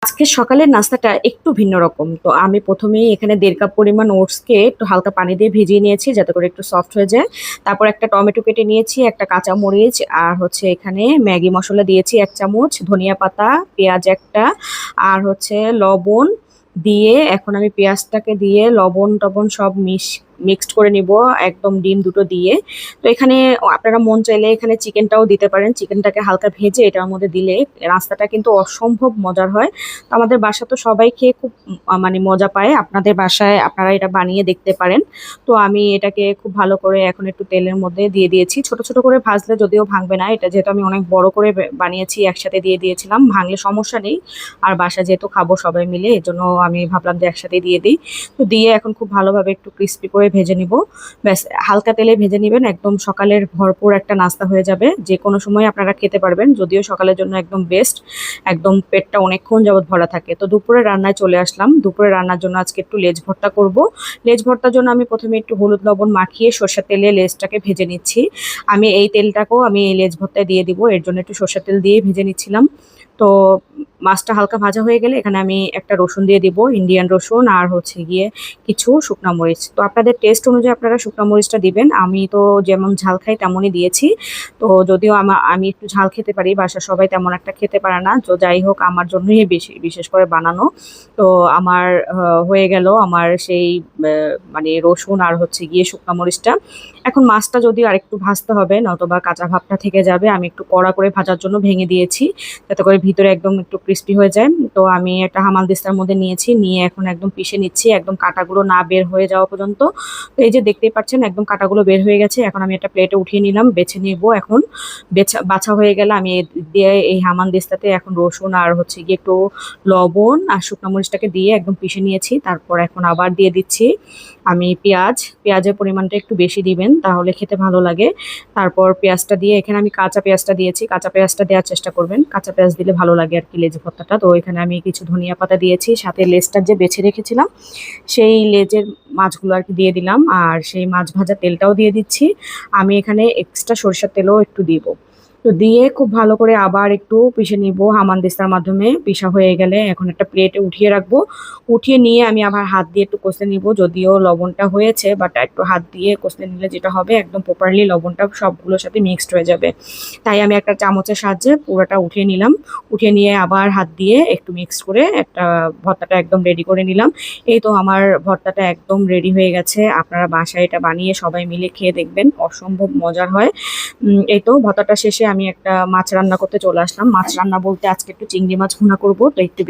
আজকে সকালের নাস্তাটা একটু ভিন্ন রকম। তো আমি ১ম এই এখানে ১.৫ কাপ পরিমাণ ওটসকে একটু হালকা পানি দিয়ে ভিজিয়ে নিয়েছি যাতে করে একটু সফট হয়ে যায়। তারপর একটা টমেটো কেটে নিয়েছি, একটা কাঁচামরিচ আর হচ্ছে এখানে ম্যাগি মসলা দিয়েছি ১ চামচ, ধনিয়া পাতা, পেঁয়াজ একটা আর হচ্ছে লবণ দিয়ে এখন আমি পেঁয়াজটাকে দিয়ে লবণ-টবণ সব মিক্সড করে নিব একদম ডিম দুটো দিয়ে। তো এখানে আপনারা মন চাইলে এখানে চিকেনটাও দিতে পারেন। চিকেনটাকে হালকা ভেজে এটার মধ্যে দিলে নাস্তাটা কিন্তু অসম্ভব মজার হয়। তো আমাদের বাসা তো সবাই খেয়ে খুব মানে মজা পায়। আপনাদের বাসায় আপনারা এটা বানিয়ে দেখতে পারেন। তো আমি এটাকে খুব ভালো করে এখন একটু তেলের মধ্যে দিয়ে দিয়েছি। ছোট, ছোট করে ভাজলে যদিও ভাঙবে না। এটা যেহেতু আমি অনেক বড় করে বানিয়েছি একসাথে দিয়ে দিয়েছিলাম। ভাঙলে সমস্যা নেই। আর বাসায় যেহেতু খাবো সবাই মিলে এজন্য আমি ভাবলাম যে একসাথে দিয়ে দিই। তো দিয়ে এখন খুব ভালোভাবে একটু ক্রিস্পি করে ভেজে নিব। ব্যাস হালকা তেলে ভেজে নিবেন। একদম সকালের ভরপুর একটা নাস্তা হয়ে যাবে। যেকোনো সময় আপনারা খেতে পারবেন। যদিও সকালের জন্য একদম বেস্ট। একদম পেটটা অনেকক্ষণ যাবৎ ভরা থাকে। তো দুপুরে রান্নায় চলে আসলাম। দুপুরে রান্নার জন্য আজকে একটু লেজ ভর্তা করব। লেজ ভর্তার জন্য আমি ১ম এ একটু হলুদ লবণ মাখিয়ে সরষের তেলে লেজটাকে ভেজে নিচ্ছি। আমি এই তেলটাকেও আমি এই লেজ ভর্তায় দিয়ে দিব। এর জন্য একটু সরষের তেল দিয়ে ভেজে নিচ্ছিলাম। তো মাছটা হালকা ভাজা হয়ে গেলে এখানে আমি একটা রসুন দিয়ে দিব, ইন্ডিয়ান রসুন আর হচ্ছে গিয়ে কিছু শুকনা মরিচ। তো আপনাদের টেস্ট অনুযায়ী আপনারা শুকনা মরিচটা দিবেন। আমি তো যেমন ঝাল খাই তেমনই দিয়েছি। তো যদিও আমি একটু ঝাল খেতে পারি, বাসার সবাই তেমন একটা খেতে পারে না। তো যাই হোক আমার জন্যই বিশেষ করে বানানো। তো আমার হয়ে গেল আমার সেই মানে রসুন আর হচ্ছে গিয়ে শুকনা মরিচটা। এখন মাছটা যদিও আরেকটু ভাজতে হবে নতুবা কাঁচা ভাবটা থেকে যাবে। আমি একটু কড়া করে ভাজার জন্য ভেঙে দিয়েছি যাতে করে ভিতরে একদম একটু ক্রিস্পি হয়ে যায়। তো আমি একটা হামানদিস্তার মধ্যে নিয়েছি, নিয়ে এখন একদম পিষে নিচ্ছি একদম কাঁটাগুলো না বের হয়ে যাওয়া পর্যন্ত। তো এই যে দেখতেই পাচ্ছেন একদম কাঁটাগুলো বের হয়ে গেছে। এখন আমি একটা প্লেটে উঠিয়ে নিলাম, বেছে নিব এখন। বাছা হয়ে গেলে আমি দিয়ে এই হামানদিস্তাতে এখন রসুন আর হচ্ছে গিয়ে একটু লবণ আর শুকনো মরিচটাকে দিয়ে একদম পিষে নিয়েছি। তারপর এখন আবার দিয়ে দিচ্ছি আমি পেঁয়াজের পরিমাণটা একটু বেশি দিবেন তাহলে খেতে ভালো লাগে। তারপর পেঁয়াজটা দিয়ে এখানে আমি কাঁচা পেঁয়াজটা দিয়েছি। কাঁচা পেঁয়াজটা দেওয়ার চেষ্টা করবেন। কাঁচা পেঁয়াজ দিলে ভালো লাগে আর কি লেজ ভর্তাটা। তো এখানে আমি কিছু ধনিয়া পাতা দিয়েছি। সাথে লেজটা যে বেছে রেখেছিলাম সেই লেজের মাছগুলো আর কি দিয়ে দিলাম। আর সেই মাছ ভাজা তেলটাও দিয়ে দিচ্ছি। আমি এখানে এক্সট্রা সরিষার তেলও একটু দিব। তো দিয়ে খুব ভালো করে আবার একটু পিষে নিব হামানদিস্তার মাধ্যমে। পিষা হয়ে গেলে এখন একটা প্লেটে উঠিয়ে রাখবো। উঠিয়ে নিয়ে আমি আবার হাত দিয়ে একটু কষলে নিব। যদিও লবণটা হয়েছে বাট একটু হাত দিয়ে কষলে নিলে যেটা হবে একদম প্রপারলি লবণটা সবগুলোর সাথে মিক্সড হয়ে যাবে। তাই আমি একটা চামচের সাহায্যে পুরোটা উঠিয়ে নিলাম। উঠিয়ে নিয়ে আবার হাত দিয়ে একটু মিক্স করে একটা ভর্তাটা একদম রেডি করে নিলাম। এই তো আমার ভর্তাটা একদম রেডি হয়ে গেছে। আপনারা বাসায় এটা বানিয়ে সবাই মিলে খেয়ে দেখবেন। অসম্ভব মজার হয়। এই তো ভর্তাটা শেষে আমি একটা মাছ রান্না করতে চলে আসলাম। মাছ রান্না বলতে আজকে একটু চিংড়ি মাছ ভুনা করব। তো একটু